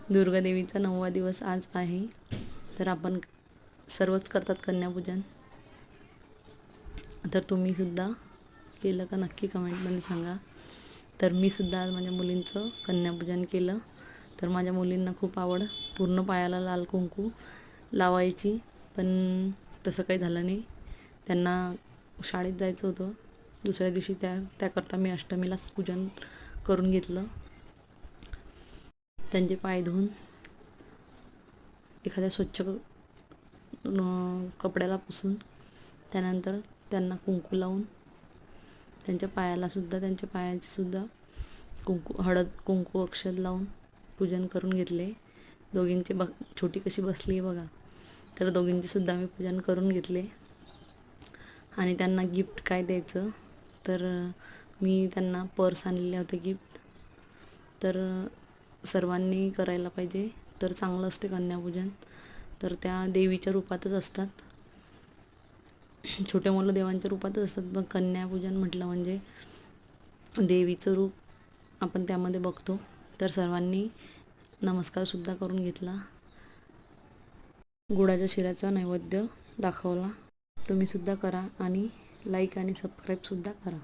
दुर्गादेवीचा 9वा दिवस आज आहे. तर आपण सर्वच करतात कन्यापूजन. तर तुम्ही सुद्धा केलं का नक्की कमेंटमध्ये सांगा. तर मी सुद्धा आज माझ्या मुलींचं कन्यापूजन केलं. तर माझ्या मुलींना खूप आवड पूर्ण पायाला लाल कुंकू लावायची, पण तसं काही झालं नाही. त्यांना शाळेत जायचं होतं दुसऱ्या दिवशी, त्याकरता मी अष्टमीलाच पूजन करून घेतलं. त्यांचे पाय धुवून एखाद्या स्वच्छ कपड्याला पुसून त्यानंतर त्यांना कुंकू लावून त्यांच्या पायाची सुद्धा हळद कुंकू अक्षत लावून पूजन करून घेतले. दोघींचे छोटी कशी बसली आहे बघा. तर दोघींचे सुद्धा मी पूजन करून घेतले. आणि त्यांना गिफ्ट काय द्यायचं, तर मी त्यांना पर्स आणलेले होते गिफ्ट. तर सर्वांनी करायला पाहिजे, तर चांगलं असते कन्यापूजन. तर त्या देवीच्या रूपातच असतात, छोटे मुलं देवांच्या रूपातच असतात. पण कन्यापूजन म्हटलं म्हणजे देवीचं रूप आपण त्यामध्ये बघतो. तर सर्वांनी नमस्कारसुद्धा करून घेतला. गुळाच्या शिऱ्याचा नैवेद्य दाखवला. तुम्ही सुद्धा करा आणि लाईक आणि सबस्क्राईबसुद्धा करा.